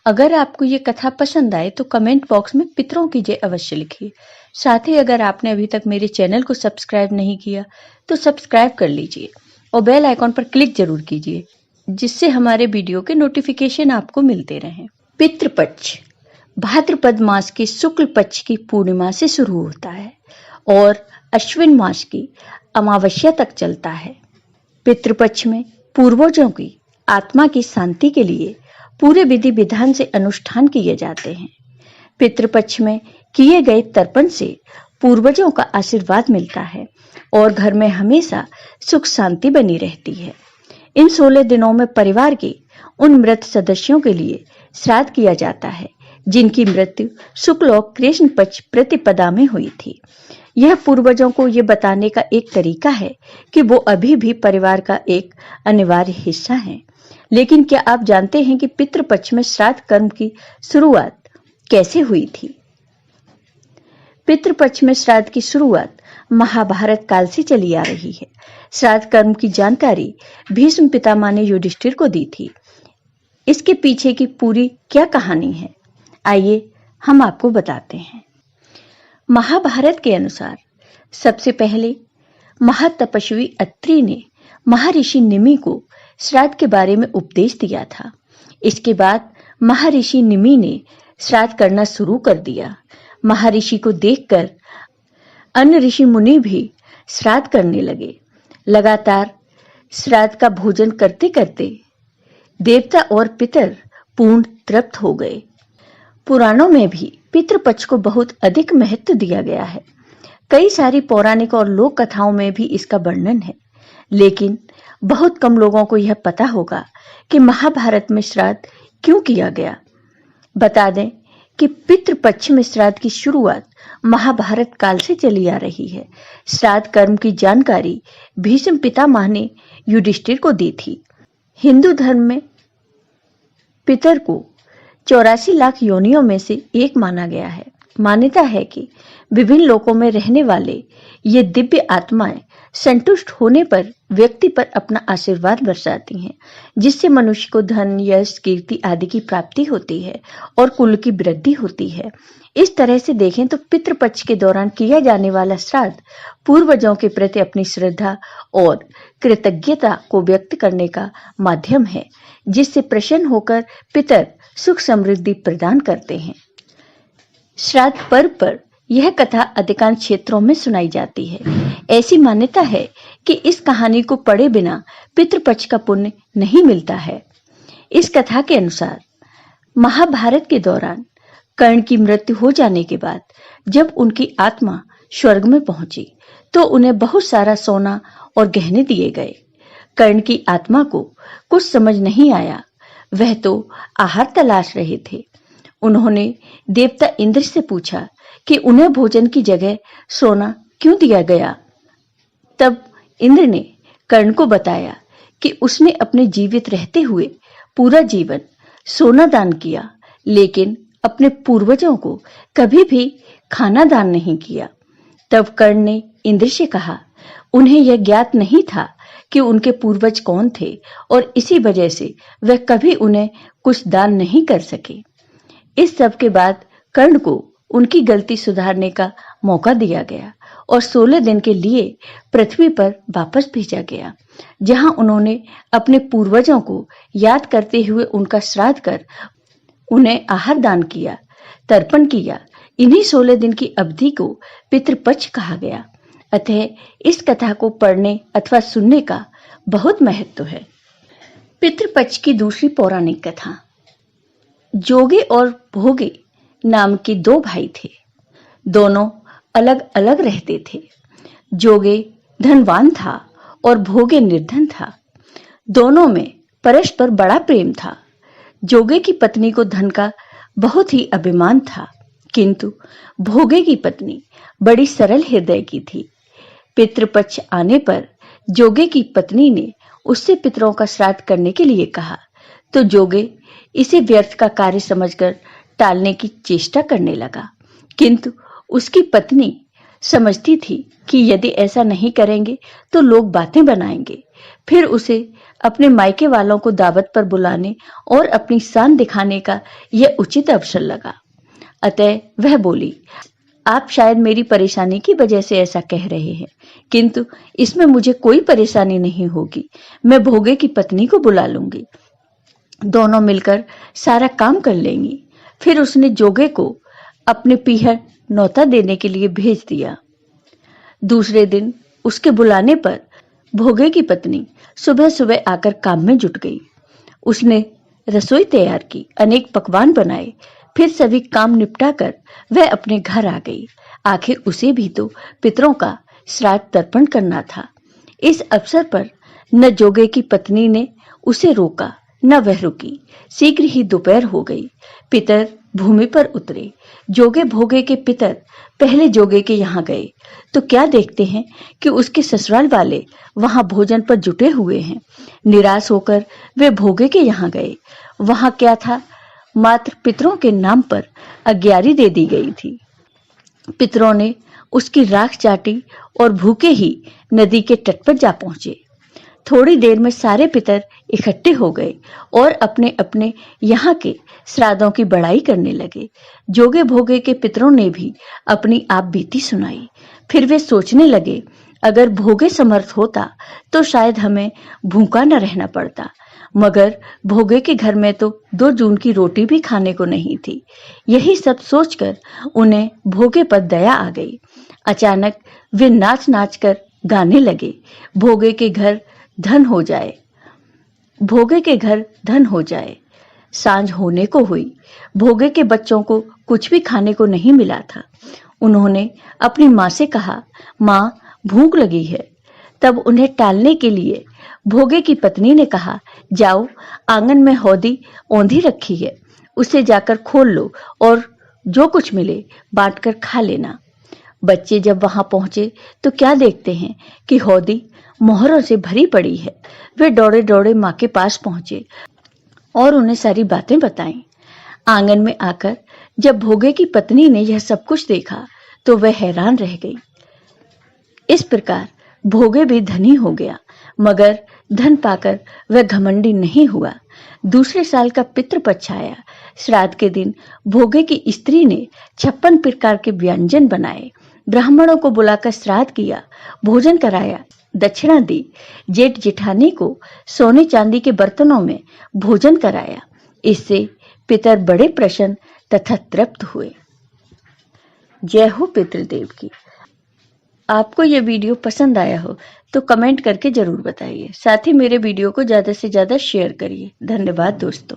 अगर आपको ये कथा पसंद आए तो कमेंट बॉक्स में पितरों की जय अवश्य लिखिए। साथ ही अगर आपने अभी तक मेरे चैनल को सब्सक्राइब नहीं किया तो सब्सक्राइब कर लीजिए और बेल आइकॉन पर क्लिक जरूर कीजिए, जिससे हमारे वीडियो के नोटिफिकेशन आपको मिलते रहें। पितृपक्ष भाद्रपद मास के शुक्ल पक्ष की पूर्णिमा से शुरू होता है और अश्विन मास की अमावस्या तक चलता है। पितृपक्ष में पूर्वजों की आत्मा की शांति के लिए पूरे विधि विधान से अनुष्ठान किए जाते हैं। पितृपक्ष में किए गए तर्पण से पूर्वजों का आशीर्वाद मिलता है और घर में हमेशा सुख शांति बनी रहती है। इन 16 दिनों में परिवार के उन मृत सदस्यों के लिए श्राद्ध किया जाता है जिनकी मृत्यु शुक्ल और कृष्ण पक्ष प्रतिपदा में हुई थी। यह पूर्वजों को ये बताने का एक तरीका है कि वो अभी भी परिवार का एक अनिवार्य हिस्सा हैं। लेकिन क्या आप जानते हैं कि पितृपक्ष में श्राद्ध कर्म की शुरुआत कैसे हुई थी? पितृपक्ष में श्राद्ध की शुरुआत महाभारत काल से चली आ रही है। श्राद्ध कर्म की जानकारी भीष्म पितामह ने युधिष्ठिर को दी थी। इसके पीछे की पूरी क्या कहानी है, आइए हम आपको बताते हैं। महाभारत के अनुसार सबसे पहले महातपस्वी अत्रि ने महर्षि निमि को श्राद्ध के बारे में उपदेश दिया था। इसके बाद महर्षि निमि ने श्राद्ध करना शुरू कर दिया। महर्षि को देखकर अन्य ऋषि मुनि भी श्राद्ध करने लगे। लगातार श्राद्ध का भोजन करते करते देवता और पितर पूर्ण तृप्त हो गए। पुराणों में भी पितृपक्ष को बहुत अधिक महत्व दिया गया है। कई सारी पौराणिक और लोक कथाओं में भी इसका वर्णन है, लेकिन बहुत कम लोगों को यह पता होगा कि महाभारत में श्राद्ध क्यों किया गया। बता दें कि पितृपक्ष में श्राद्ध की शुरुआत महाभारत काल से चली आ रही है। श्राद्ध कर्म की जानकारी भीष्म पितामह ने युधिष्ठिर को दी थी। हिंदू धर्म में पितर को 84 लाख योनियों में से एक माना गया है। मान्यता है कि विभिन्न लोकों में रहने वाले ये दिव्य आत्माएं संतुष्ट होने पर व्यक्ति पर अपना आशीर्वाद बरसाती हैं, जिससे मनुष्य को धन, यश, कीर्ति आदि की प्राप्ति होती है और कुल की वृद्धि होती है। इस तरह से देखें तो पितृपक्ष के दौरान किया जाने वाला श्राद्ध पूर्वजों के प्रति अपनी श्रद्धा और कृतज्ञता को व्यक्त करने का माध्यम है, जिससे प्रसन्न होकर पितर सुख समृद्धि प्रदान करते हैं। श्राद्ध पर्व पर यह कथा अधिकांश क्षेत्रों में सुनाई जाती है। ऐसी मान्यता है कि इस कहानी को पढ़े बिना पितृपक्ष का पुण्य नहीं मिलता है। इस कथा के अनुसार महाभारत के दौरान कर्ण की मृत्यु हो जाने के बाद जब उनकी आत्मा स्वर्ग में पहुंची तो उन्हें बहुत सारा सोना और गहने दिए गए। कर्ण की आत्मा को कुछ समझ नहीं आया, वह तो आहार तलाश रहे थे। उन्होंने देवता इंद्र से पूछा कि उन्हें भोजन की जगह सोना क्यों दिया गया। तब इंद्र ने कर्ण को बताया कि उसने अपने जीवित रहते हुए पूरा जीवन सोना दान किया, लेकिन अपने पूर्वजों को कभी भी खाना दान नहीं किया। तब कर्ण ने इंद्र से कहा, उन्हें यह ज्ञात नहीं था कि उनके पूर्वज कौन थे और इसी वजह से वह कभी उन्हें कुछ दान नहीं कर सके। इस सब के बाद कर्ण को उनकी गलती सुधारने का मौका दिया गया और 16 दिन के लिए पृथ्वी पर वापस भेजा गया, जहां उन्होंने अपने पूर्वजों को याद करते हुए उनका श्राद्ध कर उन्हें आहार दान किया, तर्पण किया। इन्हीं 16 दिन की अवधि को पितृपक्ष कहा गया। अतः इस कथा को पढ़ने अथवा सुनने का बहुत महत्व है। पितृपक्ष की दूसरी पौराणिक कथा। जोगे और भोगे नाम के 2 भाई थे। दोनों अलग अलग रहते थे। जोगे धनवान था और भोगे निर्धन था। दोनों में परस्पर बड़ा प्रेम था। जोगे की पत्नी को धन का बहुत ही अभिमान था, किंतु भोगे की पत्नी बड़ी सरल हृदय की थी। पितृपक्ष आने पर जोगे की पत्नी ने उससे पितरों का श्राद्ध करने के लिए कहा, तो जोगे इसे व्यर्थ का कार्य समझकर टालने की चेष्टा करने लगा, किंतु उसकी पत्नी समझती थी कि यदि ऐसा नहीं करेंगे तो लोग बातें बनाएंगे। फिर उसे अपने मायके वालों को दावत पर बुलाने और अपनी शान दिखाने का यह उचित अवसर लगा। अतः वह बोली, आप शायद मेरी परेशानी की वजह से ऐसा कह रहे हैं, किंतु इसमें मुझे कोई परेशानी नहीं होगी। मैं भोगे की पत्नी को बुला लूंगी, दोनों मिलकर सारा काम कर लेंगी। फिर उसने जोगे को अपने पीहर न्योता देने के लिए भेज दिया। दूसरे दिन उसके बुलाने पर भोगे की पत्नी सुबह सुबह आकर काम में जुट गई। उसने रसोई तैयार की, अनेक पकवान बनाए। फिर सभी काम निपटाकर वह अपने घर आ गई। आखिर उसे भी तो पितरों का श्राद्ध तर्पण करना था। इस अवसर पर न जोगे की पत्नी ने उसे रोका, न वह रुकी। शीघ्र ही दोपहर हो गई। पितर भूमि पर उतरे। जोगे भोगे के पितर पहले जोगे के यहाँ गए तो क्या देखते हैं कि उसके ससुराल वाले वहां भोजन पर जुटे हुए हैं। निराश होकर वे भोगे के यहाँ गए। वहां क्या था, मात्र पितरों के नाम पर अग्यारी दे दी गई थी। पितरों ने उसकी राख चाटी और भूखे ही नदी के तट पर जा पहुंचे। थोड़ी देर में सारे पितर इकट्ठे हो गए और अपने अपने यहाँ के श्राद्धों की बड़ाई करने लगे। जोगे भोगे के पितरों ने भी अपनी आप बीती सुनाई। फिर वे सोचने लगे, अगर भोगे समर्थ होता तो शायद हमें भूखा न रहना पड़ता, मगर भोगे के घर में तो 2 जून की रोटी भी खाने को नहीं थी। यही सब सोचकर उन्हें भोगे पर दया आ गई। अचानक वे नाच नाच कर गाने लगे, भोगे के घर धन हो जाए, भोगे के घर धन हो जाए। सांझ होने को हुई। भोगे के बच्चों को कुछ भी खाने को नहीं मिला था। उन्होंने अपनी माँ से कहा, माँ भूख लगी है। तब उन्हें टालने के लिए भोगे की पत्नी ने कहा, जाओ आंगन में हौदी औंधी रखी है, उसे जाकर खोल लो और जो कुछ मिले बांटकर खा लेना। बच्चे जब वहां पहुंचे तो क्या देखते हैं कि हौदी मोहरों से भरी पड़ी है। वे दौड़े दौड़े माँ के पास पहुंचे और उन्हें सारी बातें बताईं। आंगन में आकर जब भोगे की पत्नी ने यह सब कुछ देखा तो वह हैरान रह गई। इस प्रकार भोगे भी धनी हो गया, मगर धन पाकर वह घमंडी नहीं हुआ। दूसरे साल का पितृपक्ष आया। श्राद्ध के दिन भोगे की स्त्री ने 56 प्रकार के व्यंजन बनाए। ब्राह्मणों को बुलाकर श्राद्ध किया, भोजन कराया, दक्षिणा दी। जेठ जेठानी को सोने चांदी के बर्तनों में भोजन कराया। इससे पितर बड़े प्रसन्न तथा तृप्त हुए। जय हो पितृदेव की। आपको यह वीडियो पसंद आया हो तो कमेंट करके जरूर बताइए। साथ ही मेरे वीडियो को ज्यादा से ज्यादा शेयर करिए। धन्यवाद दोस्तों।